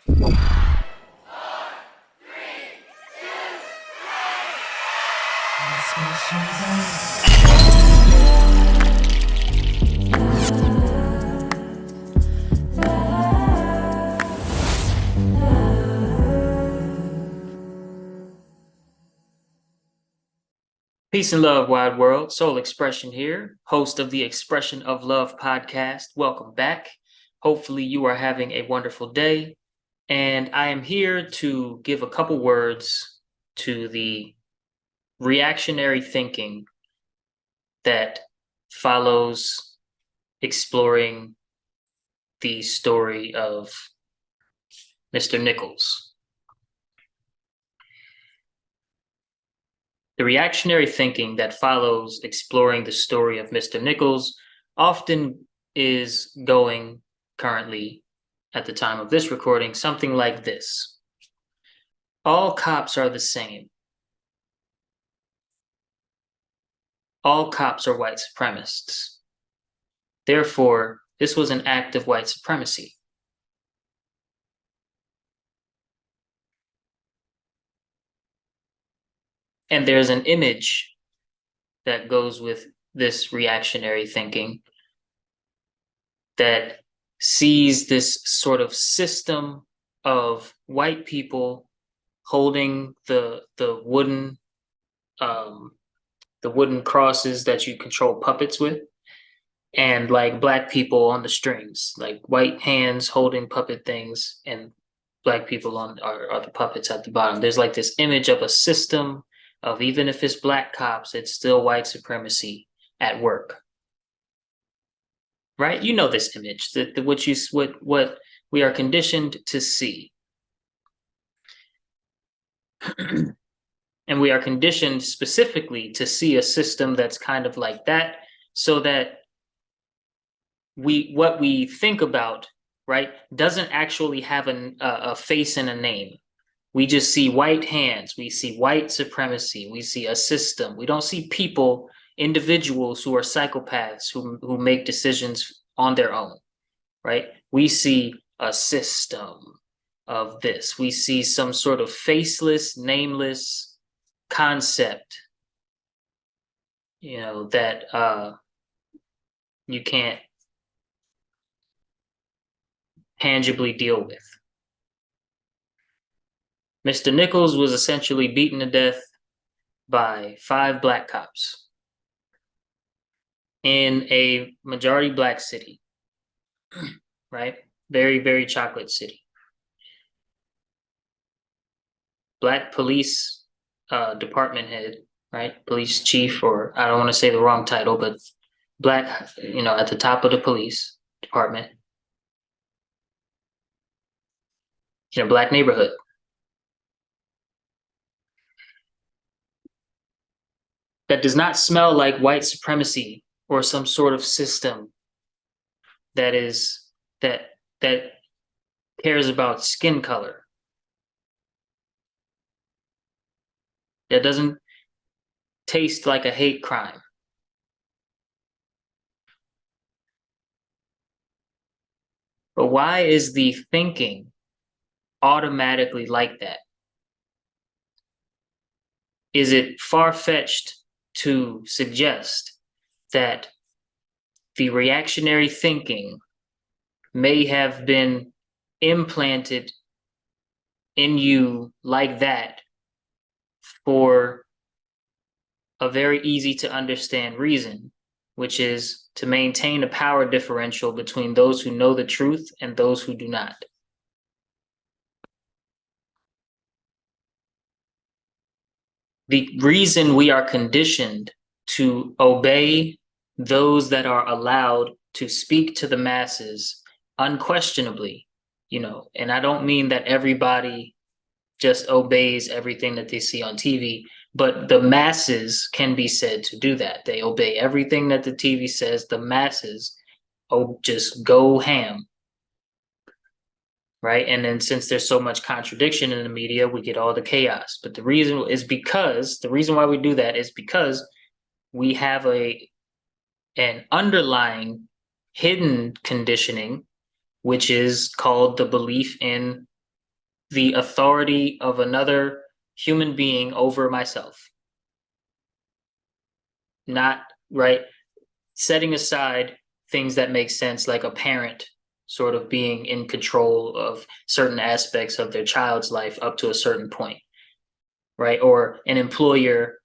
Peace and love, wide world. Soul Expression here, host of the Expression of Love podcast. Welcome back. Hopefully, you are having a wonderful day. And I am here to give a couple words to the reactionary thinking that follows exploring the story of Mr. Nichols. The reactionary thinking that follows exploring the story of Mr. Nichols often is going currently, at the time of this recording, something like this. All cops are the same. All cops are white supremacists. Therefore, this was an act of white supremacy. And there's an image that goes with this reactionary thinking that sees this sort of system of white people holding the wooden crosses that you control puppets with, and like black people on the strings, like white hands holding puppet things, and black people are the puppets at the bottom. There's like this image of a system of, even if it's black cops, it's still white supremacy at work. Right? You know this image, that what we are conditioned to see. And we are conditioned specifically to see a system that's kind of like that, so that what we think about, right, doesn't actually have a face and a name. We just see white hands, we see white supremacy, we see a system. We don't see people, individuals who are psychopaths who make decisions on their own, right? We see a system of this. We see some sort of faceless, nameless concept, that you can't tangibly deal with. Mr. Nichols was essentially beaten to death by 5 black cops in a majority black city, right? Very, very chocolate city. Black police department head, right? Police chief, or I don't want to say the wrong title, but black, at the top of the police department. Black neighborhood. That does not smell like white supremacy or some sort of system that cares about skin color. That doesn't taste like a hate crime. But why is the thinking automatically like that? Is it far-fetched to suggest that the reactionary thinking may have been implanted in you like that for a very easy to understand reason, which is to maintain a power differential between those who know the truth and those who do not? The reason we are conditioned to obey those that are allowed to speak to the masses unquestionably, and I don't mean that everybody just obeys everything that they see on TV, but the masses can be said to do that. They obey everything that the TV says. The masses just go ham. Right? And then since there's so much contradiction in the media, we get all the chaos. But the reason why we do that is because we have an underlying hidden conditioning, which is called the belief in the authority of another human being over myself. Not right, setting aside things that make sense, like a parent sort of being in control of certain aspects of their child's life up to a certain point, right? Or an employer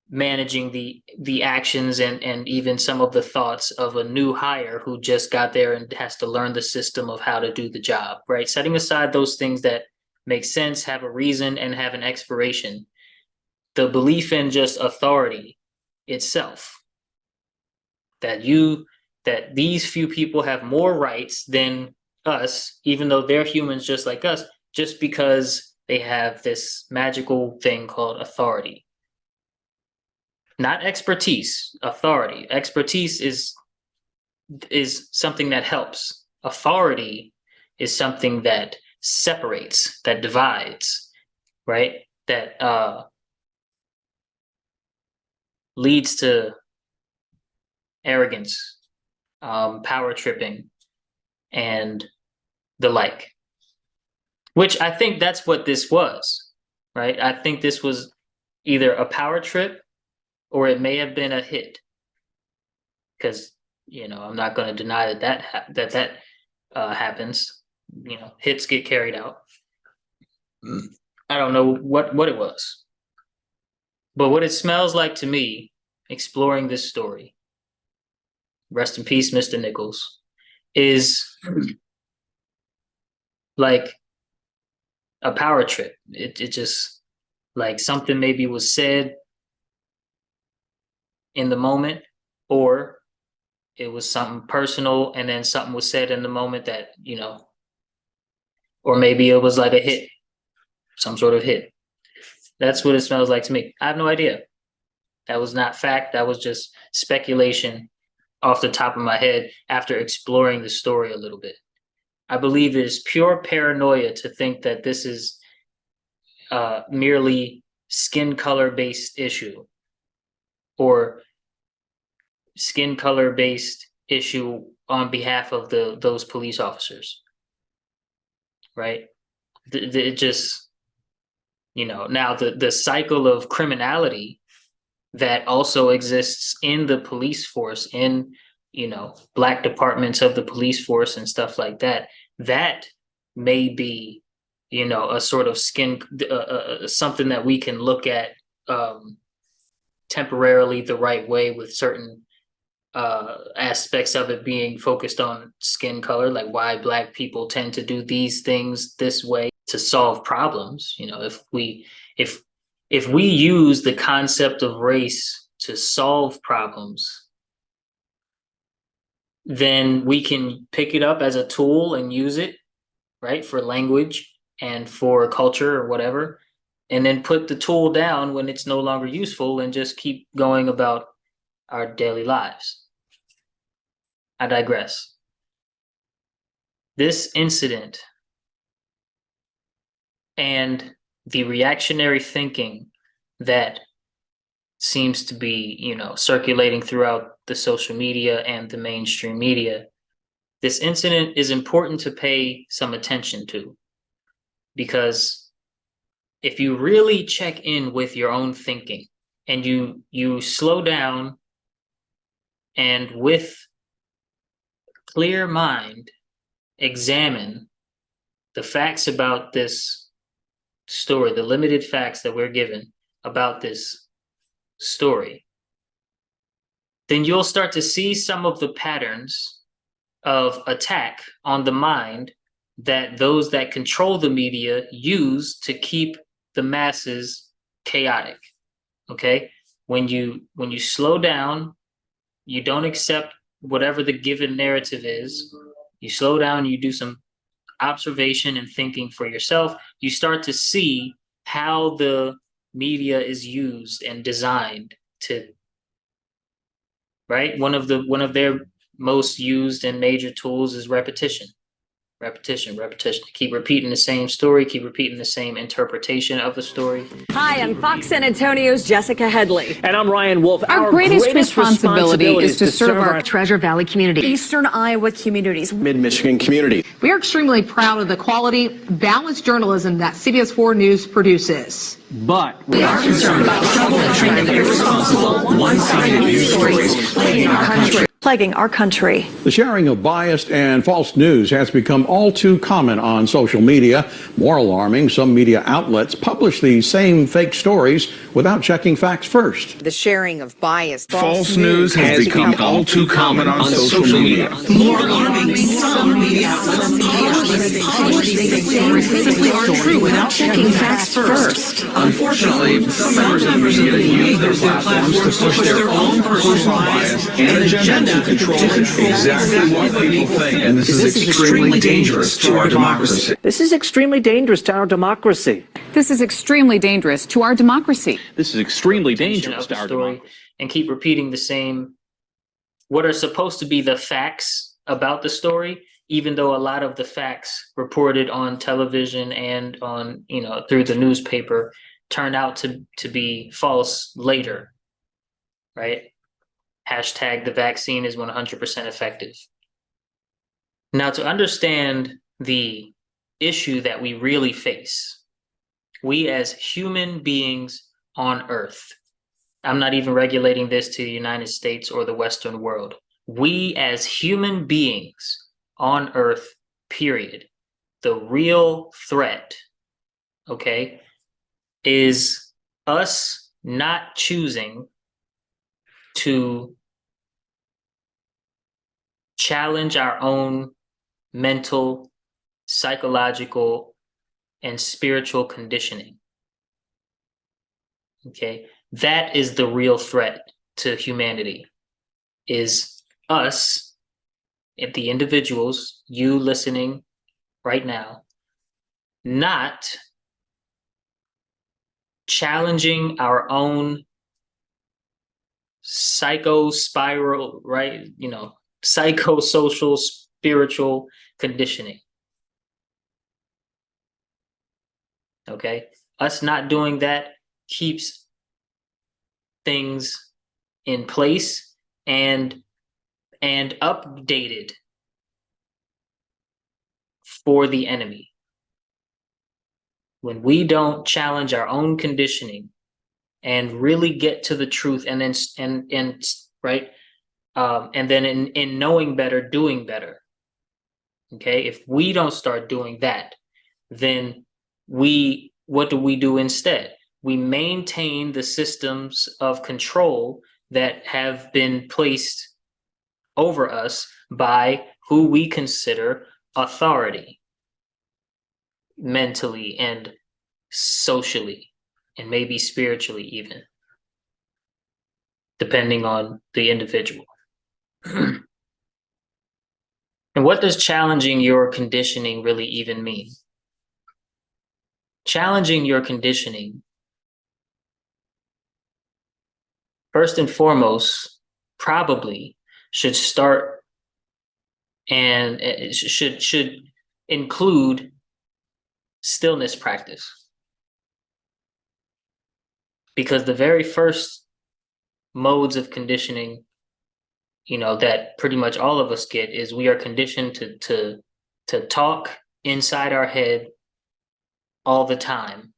managing the actions and even some of the thoughts of a new hire who just got there and has to learn the system of how to do the job, right? Setting aside those things that make sense, have a reason, and have an expiration, the belief in just authority itself, that these few people have more rights than us, even though they're humans just like us, just because they have this magical thing called authority. Not expertise, authority. Expertise is something that helps. Authority is something that separates, that divides, right? That leads to arrogance, power tripping, and the like. Which I think that's what this was, right? I think this was either a power trip or it may have been a hit, because I'm not going to deny that happens. Hits get carried out. I don't know what it was, but what it smells like to me, exploring this story, rest in peace, Mr. Nichols, is like a power trip. It just, like, something maybe was said in the moment, or it was something personal and then something was said in the moment that, or maybe it was like a hit, some sort of hit. That's what it smells like to me. I have no idea. That was not fact. That was just speculation off the top of my head after exploring the story a little bit. I believe it is pure paranoia to think that this is merely skin color based issue, or skin color based issue on behalf of those police officers, right? It just, now the cycle of criminality that also exists in the police force, in black departments of the police force and stuff like that, that may be a sort of skin something that we can look at temporarily the right way, with certain aspects of it being focused on skin color, like why black people tend to do these things this way to solve problems. If we use the concept of race to solve problems, then we can pick it up as a tool and use it, right, for language and for culture or whatever, and then put the tool down when it's no longer useful and just keep going about our daily lives. I digress. This incident and the reactionary thinking that seems to be, circulating throughout the social media and the mainstream media, this incident is important to pay some attention to, because if you really check in with your own thinking and you slow down and with clear mind examine the facts about this story, the limited facts that we're given about this story, then you'll start to see some of the patterns of attack on the mind that those that control the media use to keep the masses chaotic. Okay? When you slow down, you don't accept whatever the given narrative is. You slow down, you do some observation and thinking for yourself, you start to see how the media is used and designed to, right? One of their most used and major tools is repetition, repetition, repetition. Keep repeating the same story, keep repeating the same interpretation of the story. Hi, I'm Fox San Antonio's Jessica Headley. And I'm Ryan Wolf. Our greatest responsibility is to serve our Treasure Valley community, Eastern Iowa communities, Mid-Michigan community. We are extremely proud of the quality, balanced journalism that CBS 4 News produces. But we are concerned about trouble and treatment of irresponsible, one-sided news stories plaguing our country. The sharing of biased and false news has become all too common on social media. More alarming, some media outlets publish these same fake stories without checking facts first. The sharing of biased false news has become all too common on social media. More alarming, some media outlets publish fake stories simply aren't true without checking facts first. Unfortunately, some members of the media use their platforms to push their own personal bias and agenda to control exactly what people think. And this is extremely dangerous to our democracy. this is extremely dangerous to our democracy. This is extremely dangerous to our democracy. This is extremely dangerous to our story, democracy. and keep repeating the same, what are supposed to be the facts about the story, even though a lot of the facts reported on television and on, through the newspaper turned out to be false later, right? Hashtag the vaccine is 100% effective. Now, to understand the issue that we really face, we as human beings on Earth, I'm not even regulating this to the United States or the Western world. We as human beings on Earth, period, the real threat, okay, is us not choosing to challenge our own mental, psychological, and spiritual conditioning. Okay, that is the real threat to humanity, is us, the individuals, you listening right now, not challenging our own psycho-spiral, right? Psychosocial, spiritual conditioning. Okay, us not doing that keeps things in place and updated for the enemy. When we don't challenge our own conditioning and really get to the truth, and then right, and then in knowing better, doing better. Okay, if we don't start doing that, then what do we do instead? We maintain the systems of control that have been placed over us by who we consider authority, mentally and socially, and maybe spiritually even, depending on the individual. And what does challenging your conditioning really even mean? Challenging your conditioning, first and foremost, probably should start and it should include stillness practice. Because the very first modes of conditioning, that pretty much all of us get, is we are conditioned to talk inside our head all the time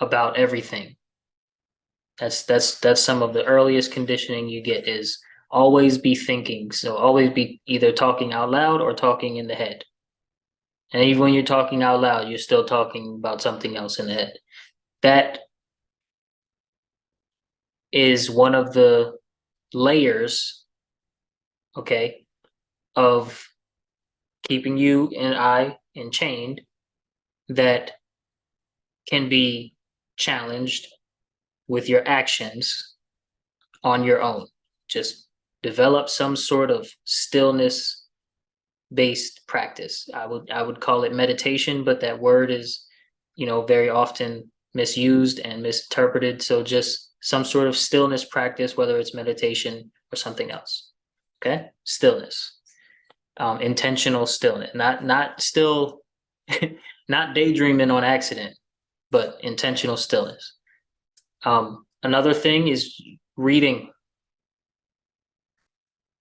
about everything. That's some of the earliest conditioning you get, is always be thinking. So always be either talking out loud or talking in the head. And even when you're talking out loud, you're still talking about something else in the head. That is one of the layers, okay, of keeping you and I enchained, that can be challenged with your actions on your own. Just develop some sort of stillness based practice. I would call it meditation, but that word is, very often misused and misinterpreted. So just some sort of stillness practice, whether it's meditation or something else. Okay, stillness. Intentional stillness, not still, not daydreaming on accident, but intentional stillness. Another thing is reading,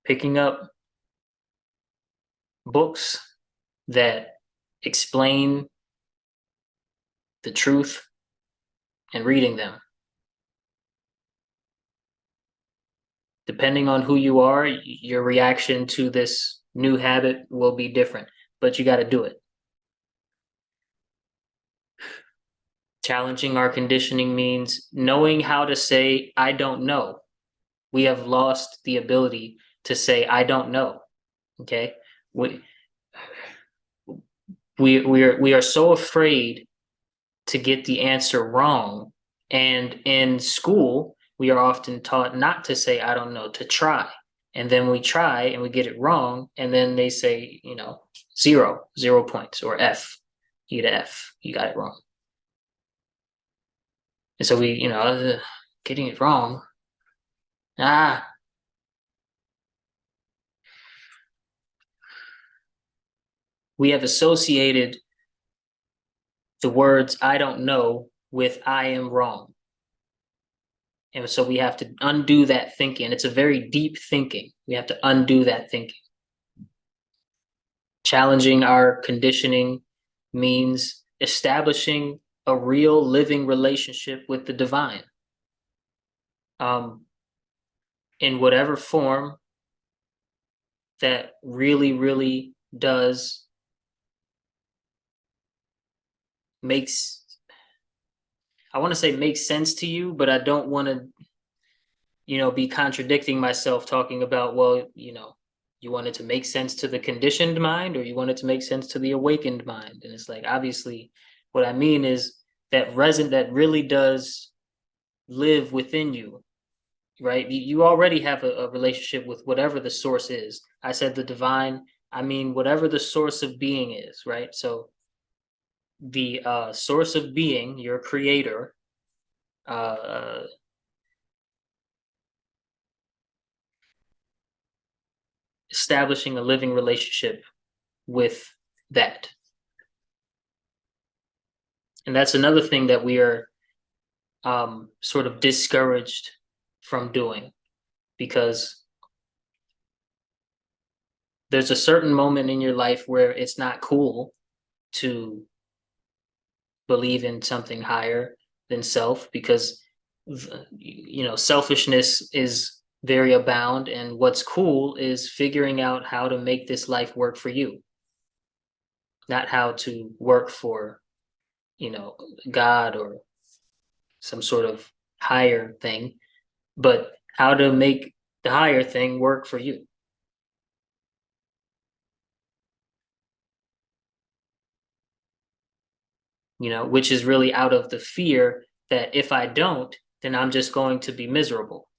picking up books that explain the truth and reading them. Depending on who you are, your reaction to this new habit will be different, but you got to do it. Challenging our conditioning means knowing how to say, I don't know. We have lost the ability to say, I don't know. Okay. We are so afraid to get the answer wrong. And in school, we are often taught not to say, I don't know, to try. And then we try and we get it wrong. And then they say, 0 points, or F, you get an F, you got it wrong. And so we, getting it wrong. We have associated the words I don't know with I am wrong. And so we have to undo that thinking. It's a very deep thinking. We have to undo that thinking. Challenging our conditioning means establishing a real living relationship with the divine. In whatever form that really, really does I want to say makes sense to you, but I don't want to, be contradicting myself talking about, well, you want it to make sense to the conditioned mind, or you want it to make sense to the awakened mind. And it's like, obviously, what I mean is that that really does live within you, right? You already have a relationship with whatever the source is. I said the divine, I mean, whatever the source of being is, right? So the source of being, your creator, establishing a living relationship with that. And that's another thing that we are sort of discouraged from doing, because there's a certain moment in your life where it's not cool to believe in something higher than self, because selfishness is very abound, and what's cool is figuring out how to make this life work for you, not how to work for God or some sort of higher thing, but how to make the higher thing work for you. Which is really out of the fear that if I don't, then I'm just going to be miserable.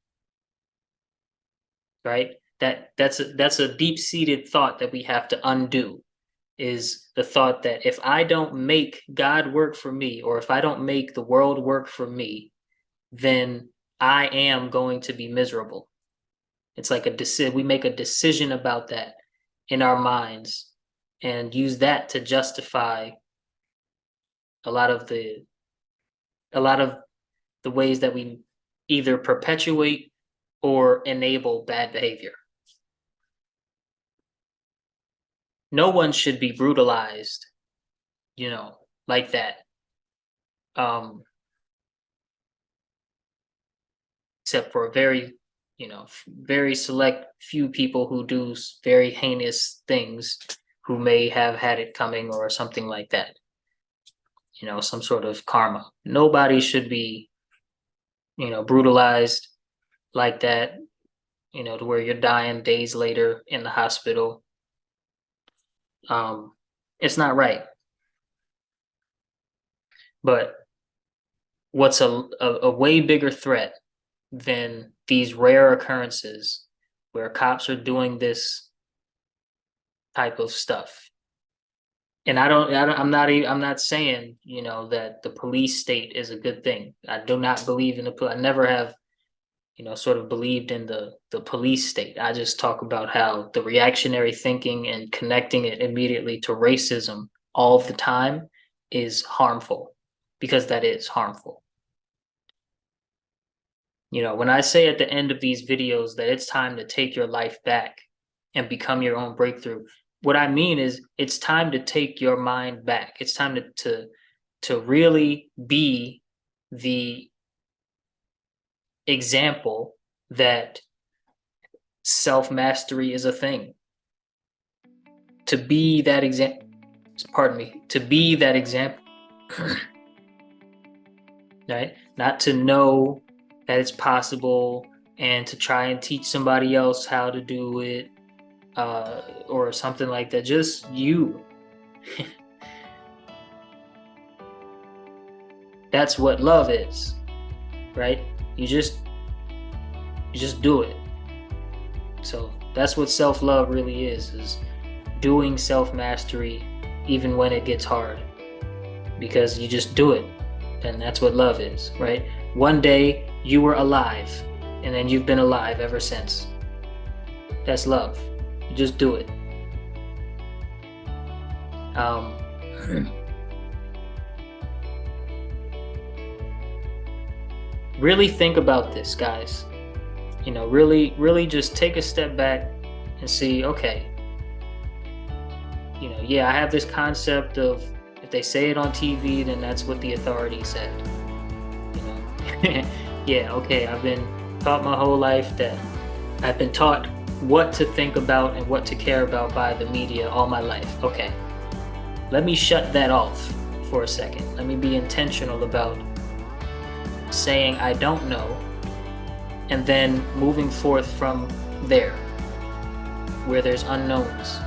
Right? That's a deep-seated thought that we have to undo, is the thought that if I don't make God work for me, or if I don't make the world work for me, then I am going to be miserable. It's like we make a decision about that in our minds and use that to justify a lot of the ways that we either perpetuate or enable bad behavior. No one should be brutalized, like that. Except for a very, very select few people who do very heinous things, who may have had it coming or something like that. Some sort of karma. Nobody should be, brutalized like that, to where you're dying days later in the hospital. It's not right. But what's a way bigger threat than these rare occurrences where cops are doing this type of stuff? And I'm not saying, that the police state is a good thing. I do not believe in I never have sort of believed in the police state. I just talk about how the reactionary thinking and connecting it immediately to racism all the time is harmful, because that is harmful. When I say at the end of these videos that it's time to take your life back and become your own breakthrough, what I mean is it's time to take your mind back. It's time to really be the example that self-mastery is a thing. To be that example, to be that example, right? Not to know that it's possible and to try and teach somebody else how to do it, or something like that. Just you. That's what love is, right? You just do it. So that's what self-love really is doing self-mastery even when it gets hard, because you just do it. And that's what love is, right? One day you were alive, and then you've been alive ever since. That's love. You just do it. Really think about this, guys. Really just take a step back and see, okay, yeah, I have this concept of if they say it on TV, then that's what the authority said. Yeah, okay, I've been taught my whole life that I've been taught what to think about and what to care about by the media all my life. Okay, let me shut that off for a second. Let me be intentional about saying I don't know, and then moving forth from there where there's unknowns,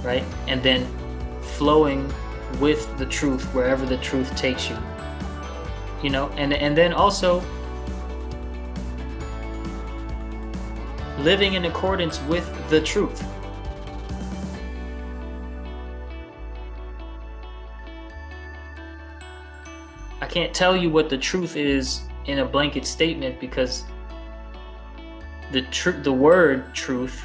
right? And then flowing with the truth wherever the truth takes you, and then also living in accordance with the truth. I can't tell you what the truth is in a blanket statement, because the word truth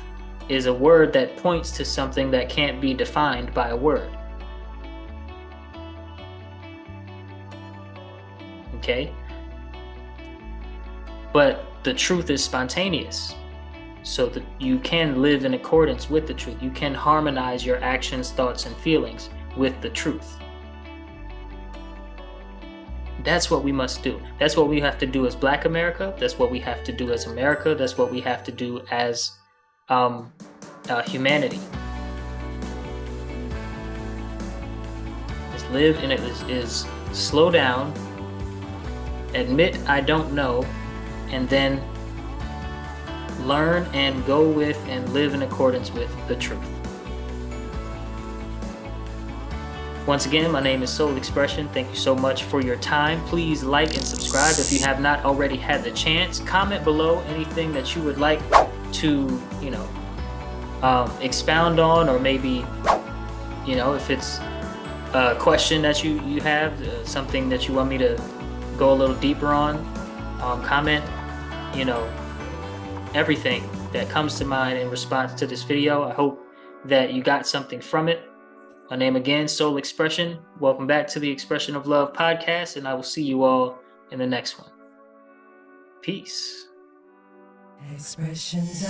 is a word that points to something that can't be defined by a word. Okay? But the truth is spontaneous, so that you can live in accordance with the truth. You can harmonize your actions, thoughts, and feelings with the truth. That's what we must do. That's what we have to do as Black America. That's what we have to do as America. That's what we have to do as humanity. Is live in it, is slow down, admit I don't know, and then learn and go with and live in accordance with the truth. Once again, my name is Soul Expression. Thank you so much for your time. Please like and subscribe if you have not already had the chance. Comment below anything that you would like to, expound on, or maybe, if it's a question that you have, something that you want me to go a little deeper on, comment, everything that comes to mind in response to this video. I hope that you got something from it. My name again, Soul Expression. Welcome back to the Expression of Love podcast, and I will see you all in the next one. Peace. Expressions of